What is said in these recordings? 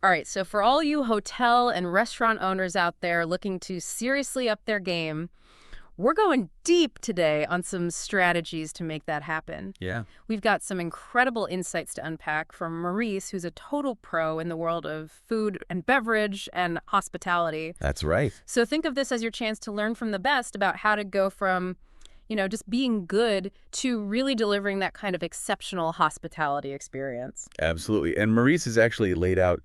All right, so for all you hotel and restaurant owners out there looking to seriously up their game, we're going deep today on some strategies to make that happen. Yeah. We've got some incredible insights to unpack from Maurice, who's a total pro in the world of food and beverage and hospitality. That's right. So think of this as your chance to learn from the best about how to go from, just being good to really delivering that kind of exceptional hospitality experience. Absolutely. And Maurice has actually laid out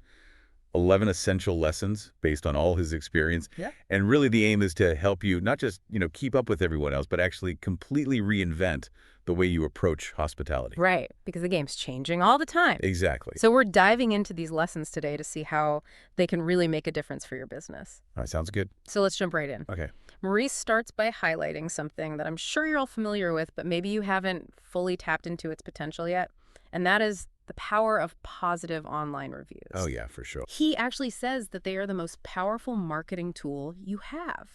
11 essential lessons based on all his experience. Yeah. And really the aim is to help you not just, keep up with everyone else, but actually completely reinvent the way you approach hospitality. Right, because the game's changing all the time. Exactly. So we're diving into these lessons today to see how they can really make a difference for your business. All right, sounds good. So let's jump right in. Okay. Maurice starts by highlighting something that I'm sure you're all familiar with, but maybe you haven't fully tapped into its potential yet, and that is the power of positive online reviews. Oh, yeah, for sure. He actually says that they are the most powerful marketing tool you have.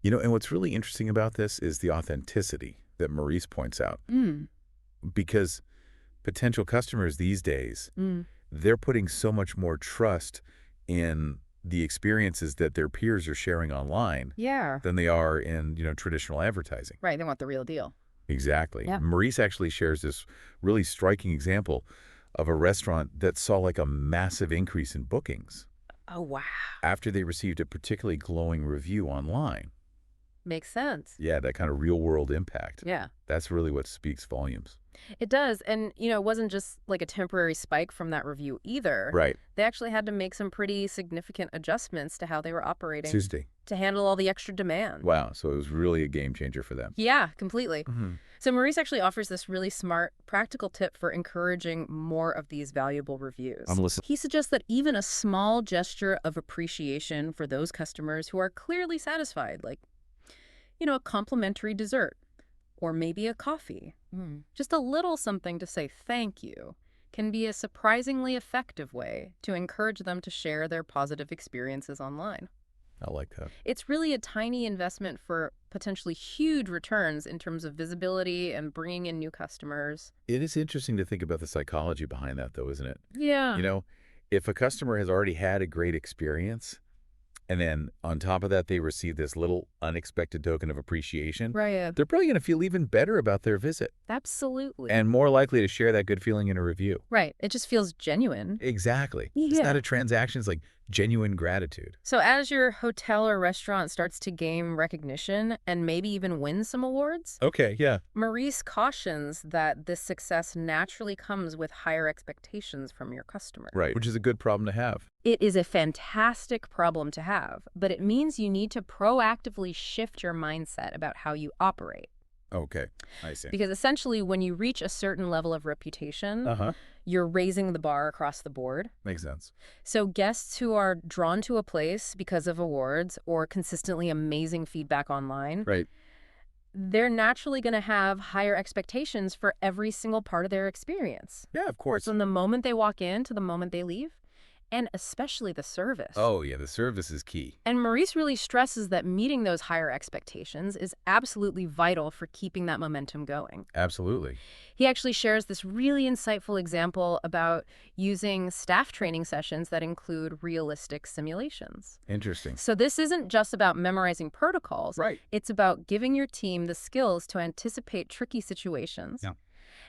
And what's really interesting about this is the authenticity that Maurice points out. Because potential customers these days, they're putting so much more trust in the experiences that their peers are sharing online Yeah. than they are in, traditional advertising. Right, they want the real deal. Exactly. Yeah. Maurice actually shares this really striking example of a restaurant that saw like a massive increase in bookings Oh, wow. after they received a particularly glowing review online. Makes sense. Yeah, that kind of real-world impact. Yeah. That's really what speaks volumes. It does. And, it wasn't just like a temporary spike from that review either. Right. They actually had to make some pretty significant adjustments to how they were operating Tuesday. to handle all the extra demand. Wow, so it was really a game changer for them. Yeah, completely. Mm-hmm. So Maurice actually offers this really smart, practical tip for encouraging more of these valuable reviews. I'm listening. He suggests that even a small gesture of appreciation for those customers who are clearly satisfied, like, a complimentary dessert, or maybe a coffee, just a little something to say thank you, can be a surprisingly effective way to encourage them to share their positive experiences online. I like that. It's really a tiny investment for potentially huge returns in terms of visibility and bringing in new customers. It is interesting to think about the psychology behind that, though, isn't it? Yeah. If a customer has already had a great experience, and then on top of that, they receive this little unexpected token of appreciation, Right. they're probably going to feel even better about their visit Absolutely. and more likely to share that good feeling in a review. Right. It just feels genuine. Exactly. It's Yeah. not a transaction. It's like genuine gratitude. So as your hotel or restaurant starts to gain recognition and maybe even win some awards, Okay, yeah. Maurice cautions that this success naturally comes with higher expectations from your customer. Right, which is a good problem to have. It is a fantastic problem to have, but it means you need to proactively shift your mindset about how you operate. Okay, I see. Because essentially, when you reach a certain level of reputation, Uh-huh. you're raising the bar across the board. Makes sense. So guests who are drawn to a place because of awards or consistently amazing feedback online, Right. they're naturally going to have higher expectations for every single part of their experience. Yeah, of course. From the moment they walk in to the moment they leave, and especially the service. Oh, yeah, the service is key. And Maurice really stresses that meeting those higher expectations is absolutely vital for keeping that momentum going. Absolutely. He actually shares this really insightful example about using staff training sessions that include realistic simulations. Interesting. So this isn't just about memorizing protocols. Right. It's about giving your team the skills to anticipate tricky situations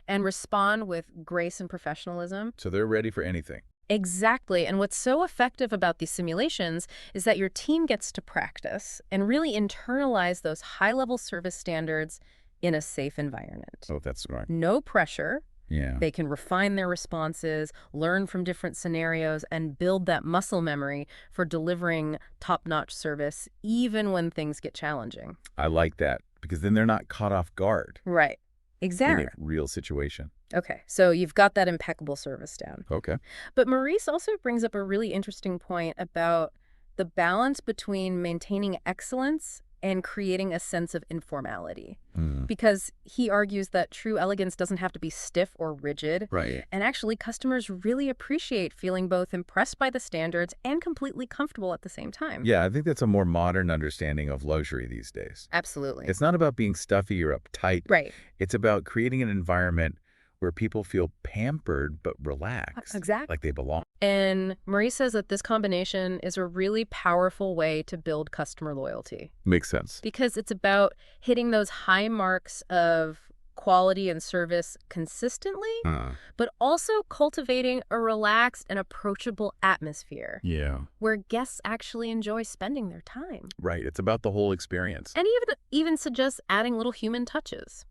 and respond with grace and professionalism. So they're ready for anything. Exactly. And what's so effective about these simulations is that your team gets to practice and really internalize those high-level service standards in a safe environment. Oh, that's smart. No pressure. Yeah. They can refine their responses, learn from different scenarios, and build that muscle memory for delivering top-notch service, even when things get challenging. I like that because then they're not caught off guard Right. Exactly. in a real situation. Okay, so you've got that impeccable service down. Okay. But Maurice also brings up a really interesting point about the balance between maintaining excellence and creating a sense of informality. Because he argues that true elegance doesn't have to be stiff or rigid. Right. And actually, customers really appreciate feeling both impressed by the standards and completely comfortable at the same time. Yeah, I think that's a more modern understanding of luxury these days. Absolutely. It's not about being stuffy or uptight. Right. It's about creating an environment where people feel pampered but relaxed, Exactly. like they belong. And Marie says that this combination is a really powerful way to build customer loyalty Makes sense. because it's about hitting those high marks of quality and service consistently, but also cultivating a relaxed and approachable atmosphere Yeah. where guests actually enjoy spending their time. Right. It's about the whole experience. And even suggests adding little human touches.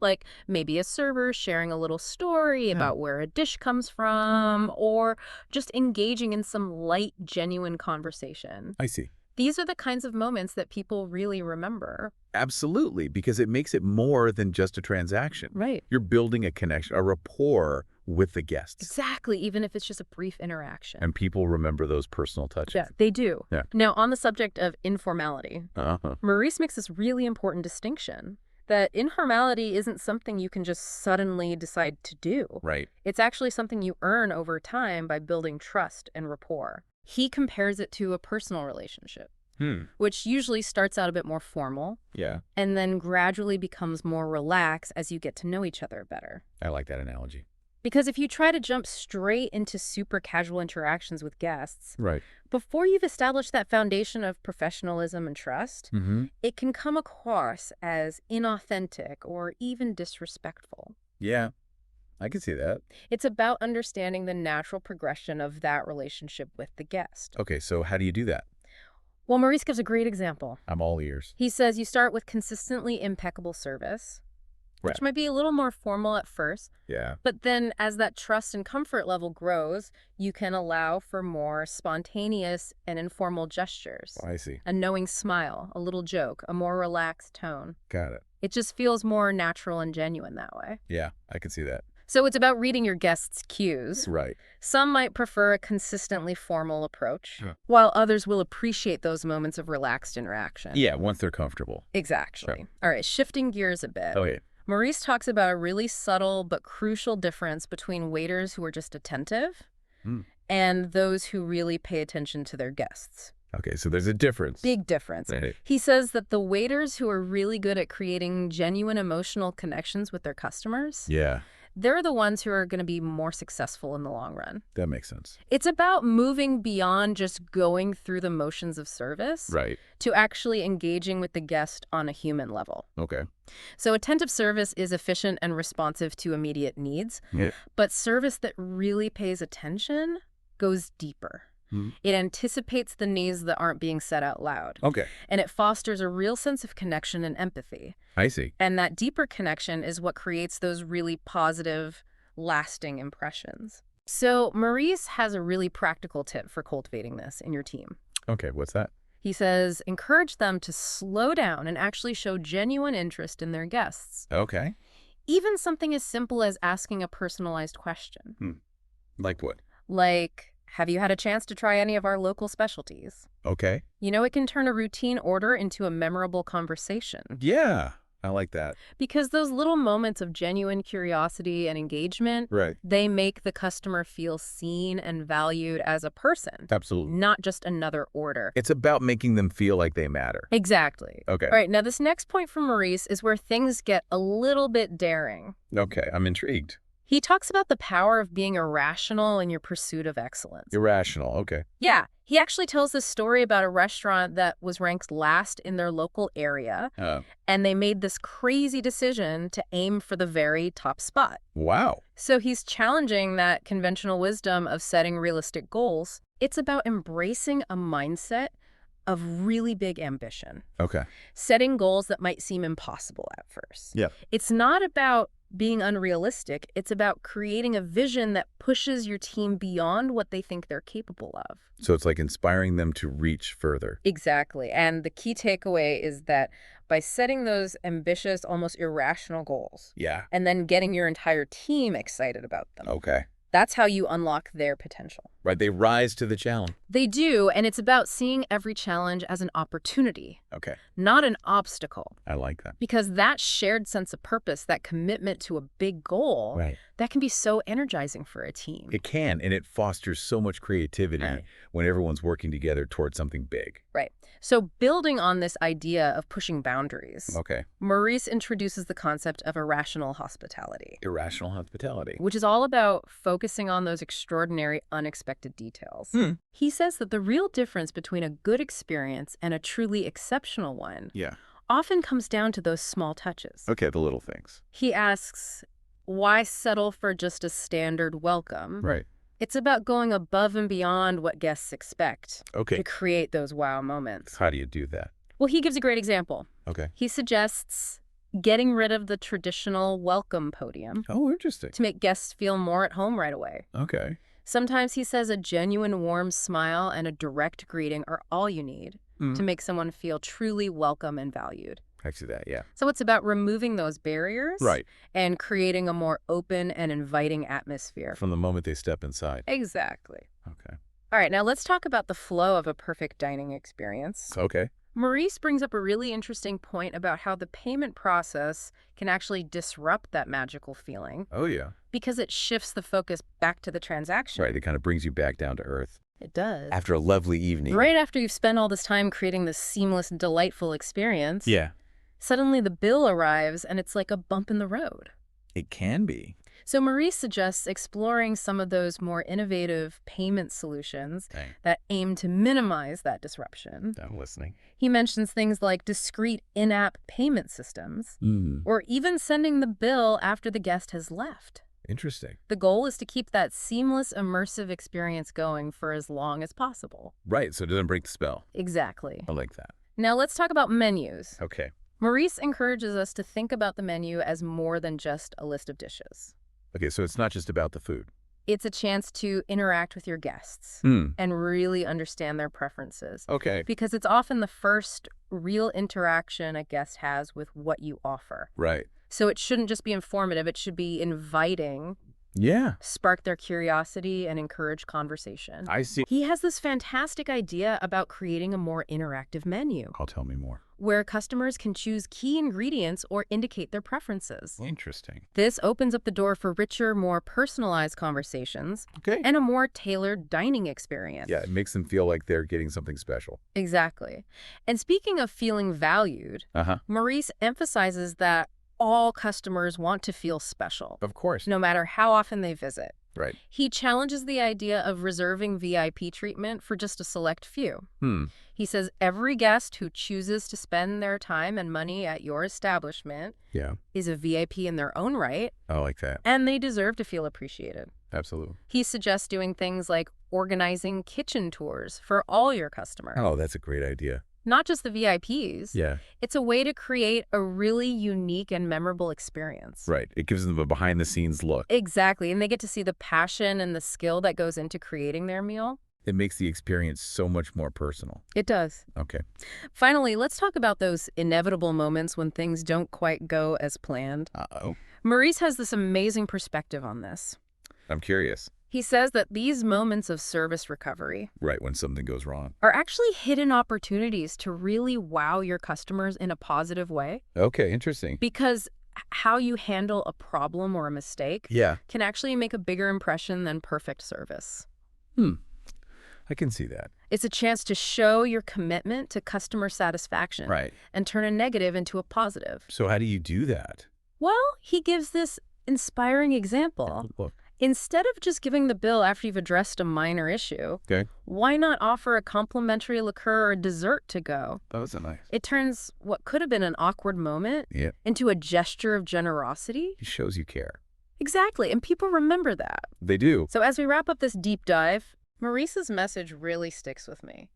Like maybe a server sharing a little story about where a dish comes from, or just engaging in some light, genuine conversation. I see. These are the kinds of moments that people really remember. Absolutely, because it makes it more than just a transaction. Right. You're building a connection, a rapport with the guests. Exactly, even if it's just a brief interaction. And people remember those personal touches. Yeah, they do. Yeah. Now, on the subject of informality, Uh-huh. Maurice makes this really important distinction that informality isn't something you can just suddenly decide to do. Right. It's actually something you earn over time by building trust and rapport. He compares it to a personal relationship, which usually starts out a bit more formal Yeah. and then gradually becomes more relaxed as you get to know each other better. I like that analogy. Because if you try to jump straight into super casual interactions with guests, Right. before you've established that foundation of professionalism and trust, it can come across as inauthentic or even disrespectful. Yeah. I can see that. It's about understanding the natural progression of that relationship with the guest. Okay, so how do you do that? Well, Maurice gives a great example. I'm all ears. He says you start with consistently impeccable service, which might be a little more formal at first, Yeah. but then as that trust and comfort level grows, you can allow for more spontaneous and informal gestures. I see. A knowing smile, a little joke, a more relaxed tone. Got it. It just feels more natural and genuine that way. Yeah, I can see that. So it's about reading your guests' cues. Right. Some might prefer a consistently formal approach, Sure. while others will appreciate those moments of relaxed interaction. Yeah, once they're comfortable. Exactly. Sure. All right, shifting gears a bit. Okay. Maurice talks about a really subtle but crucial difference between waiters who are just attentive and those who really pay attention to their guests. Okay, so there's a difference. Big difference. Right. He says that the waiters who are really good at creating genuine emotional connections with their customers, Yeah, they're the ones who are going to be more successful in the long run. that makes sense. It's about moving beyond just going through the motions of service Right. to actually engaging with the guest on a human level. Okay. So attentive service is efficient and responsive to immediate needs, Yeah. but service that really pays attention goes deeper. It anticipates the needs that aren't being said out loud. Okay. And it fosters a real sense of connection and empathy. I see. And that deeper connection is what creates those really positive, lasting impressions. So Maurice has a really practical tip for cultivating this in your team. Okay, what's that? He says, encourage them to slow down and actually show genuine interest in their guests. Okay. Even something as simple as asking a personalized question. Like what? Like, have you had a chance to try any of our local specialties? Okay. It can turn a routine order into a memorable conversation. Yeah, I like that. Because those little moments of genuine curiosity and engagement, Right. they make the customer feel seen and valued as a person, Absolutely. not just another order. It's about making them feel like they matter. Exactly. Okay. All right, now this next point from Maurice is where things get a little bit daring. Okay, I'm intrigued. He talks about the power of being irrational in your pursuit of excellence. Irrational. Okay. Yeah, he actually tells this story about a restaurant that was ranked last in their local area, and they made this crazy decision to aim for the very top spot. Wow. So he's challenging that conventional wisdom of setting realistic goals. It's about embracing a mindset of really big ambition, Okay. setting goals that might seem impossible at first. Yeah. It's not about being unrealistic. It's about creating a vision that pushes your team beyond what they think they're capable of. So it's like inspiring them to reach further. Exactly. And the key takeaway is that by setting those ambitious, almost irrational goals, Yeah. and then getting your entire team excited about them, Okay. that's how you unlock their potential. Right. They rise to the challenge. They do, and it's about seeing every challenge as an opportunity, Okay. not an obstacle. I like that. Because that shared sense of purpose, that commitment to a big goal, Right. that can be so energizing for a team. It can, and it fosters so much creativity Right. when everyone's working together towards something big. Right. So building on this idea of pushing boundaries, Okay. Maurice introduces the concept of irrational hospitality, Irrational hospitality. which is all about focusing on those extraordinary, unexpected details. He says that the real difference between a good experience and a truly exceptional one Yeah. often comes down to those small touches. Okay, the little things. He asks, why settle for just a standard welcome? Right. It's about going above and beyond what guests expect Okay. to create those wow moments. How do you do that? Well, he gives a great example. Okay. He suggests getting rid of the traditional welcome podium Oh, interesting. to make guests feel more at home right away. Okay. Sometimes he says a genuine warm smile and a direct greeting are all you need to make someone feel truly welcome and valued. I see that, yeah. So it's about removing those barriers Right. and creating a more open and inviting atmosphere. From the moment they step inside. Exactly. Okay. All right, now let's talk about the flow of a perfect dining experience. Okay. Maurice brings up a really interesting point about how the payment process can actually disrupt that magical feeling Oh, yeah. because it shifts the focus back to the transaction. Right, it kind of brings you back down to earth. It does. After a lovely evening. Right after you've spent all this time creating this seamless, delightful experience, Yeah. suddenly the bill arrives and it's like a bump in the road. It can be. So Maurice suggests exploring some of those more innovative payment solutions Dang. that aim to minimize that disruption. I'm listening. He mentions things like discrete in-app payment systems, or even sending the bill after the guest has left. Interesting. The goal is to keep that seamless, immersive experience going for as long as possible. Right, so it doesn't break the spell. Exactly. I like that. Now let's talk about menus. Okay. Maurice encourages us to think about the menu as more than just a list of dishes. Okay, so it's not just about the food. It's a chance to interact with your guests and really understand their preferences. Okay. Because it's often the first real interaction a guest has with what you offer. Right. So it shouldn't just be informative, it should be inviting, Yeah. spark their curiosity, and encourage conversation. I see. He has this fantastic idea about creating a more interactive menu, Tell me more. where customers can choose key ingredients or indicate their preferences. Interesting. This opens up the door for richer, more personalized conversations Okay. and a more tailored dining experience. Yeah, it makes them feel like they're getting something special. Exactly. And speaking of feeling valued, Uh-huh. Maurice emphasizes that all customers want to feel special, Of course. no matter how often they visit. Right. He challenges the idea of reserving VIP treatment for just a select few. He says every guest who chooses to spend their time and money at your establishment Yeah. is a VIP in their own right, I like that. and they deserve to feel appreciated. Absolutely. He suggests doing things like organizing kitchen tours for all your customers. Oh, that's a great idea. Not just the VIPs. Yeah. It's a way to create a really unique and memorable experience. Right. It gives them a behind-the-scenes look. Exactly. And they get to see the passion and the skill that goes into creating their meal. It makes the experience so much more personal. It does. Okay. Finally, let's talk about those inevitable moments when things don't quite go as planned. Uh-oh. Maurice has this amazing perspective on this. I'm curious. He says that these moments of service recovery Right, when something goes wrong. are actually hidden opportunities to really wow your customers in a positive way, Okay, interesting. because how you handle a problem or a mistake Yeah. can actually make a bigger impression than perfect service. I can see that. It's a chance to show your commitment to customer satisfaction Right. and turn a negative into a positive. So how do you do that? Well, he gives this inspiring example. Look. Instead of just giving the bill after you've addressed a minor issue, Okay. why not offer a complimentary liqueur or dessert to go? That was nice. It turns what could have been an awkward moment Yeah. into a gesture of generosity. It shows you care. Exactly, and people remember that. They do. So as we wrap up this deep dive, Maurice's message really sticks with me.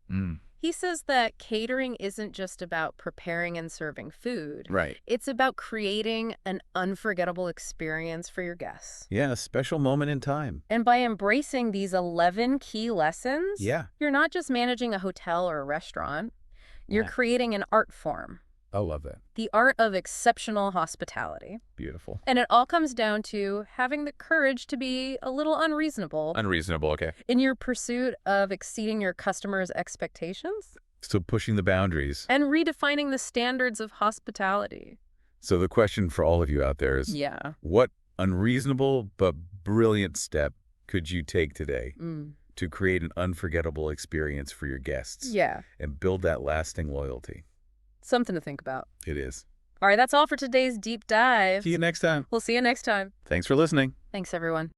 He says that catering isn't just about preparing and serving food. Right. It's about creating an unforgettable experience for your guests. Yeah, a special moment in time. And by embracing these 11 key lessons, Yeah. you're not just managing a hotel or a restaurant. You're Yeah. creating an art form, I love that. The art of exceptional hospitality. Beautiful. And it all comes down to having the courage to be a little unreasonable Unreasonable, okay. in your pursuit of exceeding your customers' expectations So pushing the boundaries. and redefining the standards of hospitality. So the question for all of you out there is, Yeah. what unreasonable but brilliant step could you take today to create an unforgettable experience for your guests Yeah. and build that lasting loyalty? Something to think about. It is. All right, that's all for today's deep dive. See you next time. We'll see you next time. Thanks for listening. Thanks, everyone.